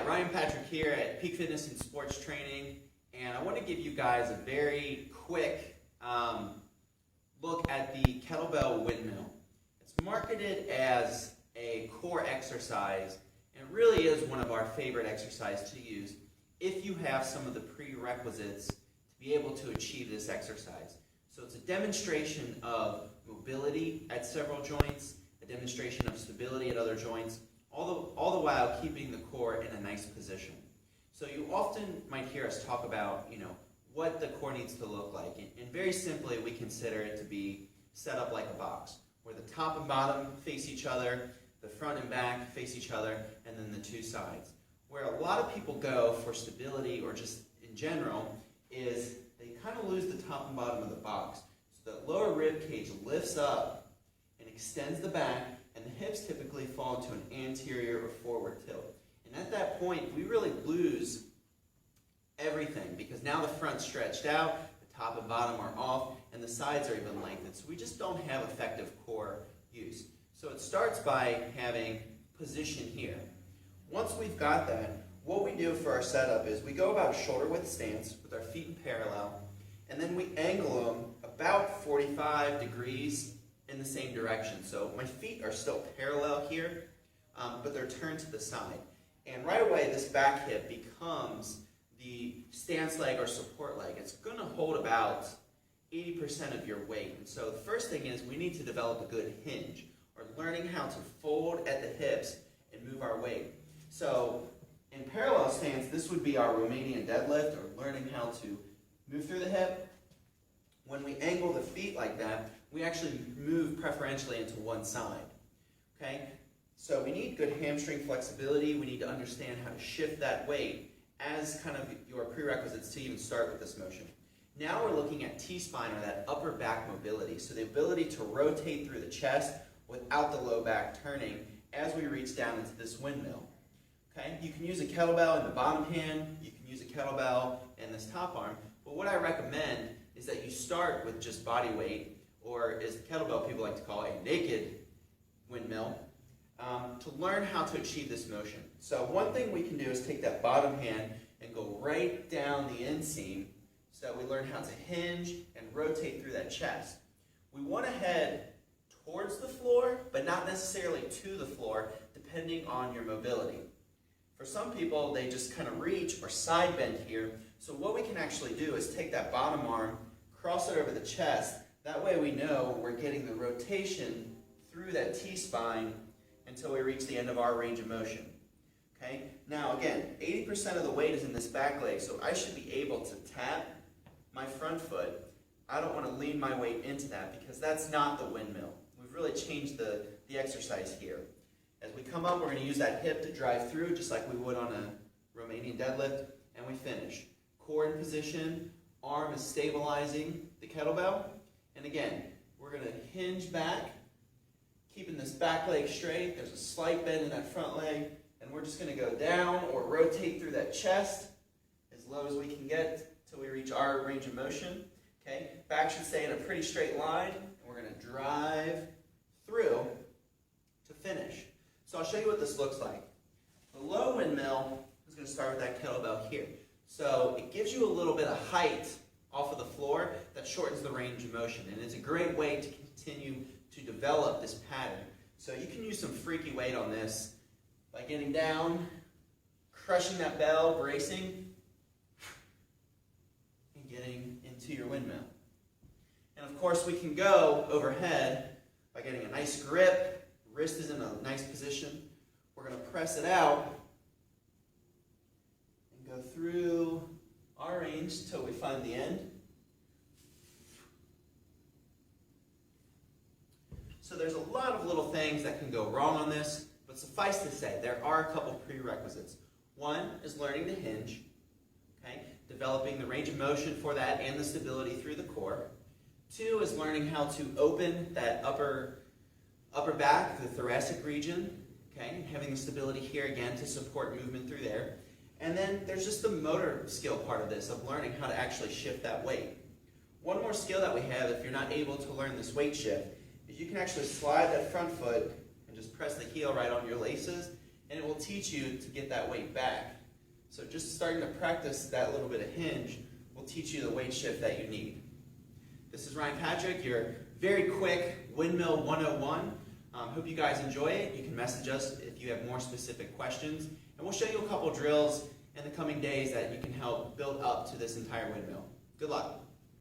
Ryan Patrick here at Peak Fitness and Sports Training, and I want to give you guys a very quick look at the kettlebell windmill. It's marketed as a core exercise, and it really is one of our favorite exercises to use if you have some of the prerequisites to be able to achieve this exercise. So it's a demonstration of mobility at several joints, a demonstration of stability at other joints, all the while keeping the core in a nice position. So you often might hear us talk about, what the core needs to look like. And very simply, we consider it to be set up like a box, where the top and bottom face each other, the front and back face each other, and then the two sides. Where a lot of people go for stability, or just in general, is they kind of lose the top and bottom of the box. So the lower rib cage lifts up and extends the back, and the hips typically fall into an anterior or forward tilt. And at that point, we really lose everything, because now the front's stretched out, the top and bottom are off, and the sides are even lengthened. So we just don't have effective core use. So it starts by having position here. Once we've got that, what we do for our setup is we go about shoulder width stance with our feet in parallel, and then we angle them about 45 degrees in the same direction. So my feet are still parallel here, but they're turned to the side. And right away, this back hip becomes the stance leg or support leg. It's going to hold about 80% of your weight. And so the first thing is we need to develop a good hinge, or learning how to fold at the hips and move our weight. So in parallel stance, this would be our Romanian deadlift, or learning how to move through the hip. When we angle the feet like that, we actually move preferentially into one side. Okay? So we need good hamstring flexibility. We need to understand how to shift that weight as kind of your prerequisites to even start with this motion. Now we're looking at T-spine, or that upper back mobility. So the ability to rotate through the chest without the low back turning as we reach down into this windmill. Okay? You can use a kettlebell in the bottom hand. You can use a kettlebell in this top arm. But what I recommend is that you start with just body weight, or as the kettlebell people like to call it, a naked windmill, to learn how to achieve this motion. So one thing we can do is take that bottom hand and go right down the inseam so that we learn how to hinge and rotate through that chest. We want to head towards the floor, but not necessarily to the floor, depending on your mobility. For some people, they just kind of reach or side bend here. So what we can actually do is take that bottom arm, cross it over the chest. That way we know we're getting the rotation through that T-spine until we reach the end of our range of motion. Okay? Now again, 80% of the weight is in this back leg, so I should be able to tap my front foot. I don't want to lean my weight into that, because that's not the windmill. We've really changed the exercise here. As we come up, we're going to use that hip to drive through, just like we would on a Romanian deadlift, and we finish. Core in position, arm is stabilizing the kettlebell, and again, we're going to hinge back, keeping this back leg straight. There's a slight bend in that front leg, and we're just going to go down or rotate through that chest as low as we can get until we reach our range of motion. Okay, back should stay in a pretty straight line, and we're going to drive through to finish. So I'll show you what this looks like. The low windmill is going to start with that kettlebell here. So it gives you a little bit of height off of the floor that shortens the range of motion, and it's a great way to continue to develop this pattern. So you can use some freaky weight on this by getting down, crushing that bell, bracing, and getting into your windmill. And of course we can go overhead by getting a nice grip. Wrist is in a nice position. We're going to press it out and go through our range until we find the end. So there's a lot of little things that can go wrong on this, but suffice to say, there are a couple prerequisites. One is learning to hinge, okay? Developing the range of motion for that and the stability through the core. Two is learning how to open that upper back, the thoracic region, okay? Having the stability here again to support movement through there. And then there's just the motor skill part of this, of learning how to actually shift that weight. One more skill that we have, if you're not able to learn this weight shift, is you can actually slide that front foot and just press the heel right on your laces, and it will teach you to get that weight back. So just starting to practice that little bit of hinge will teach you the weight shift that you need. This is Ryan Patrick, your very quick Windmill 101. Hope you guys enjoy it. You can message us if you have more specific questions, and we'll show you a couple drills in the coming days that you can help build up to this entire windmill. Good luck.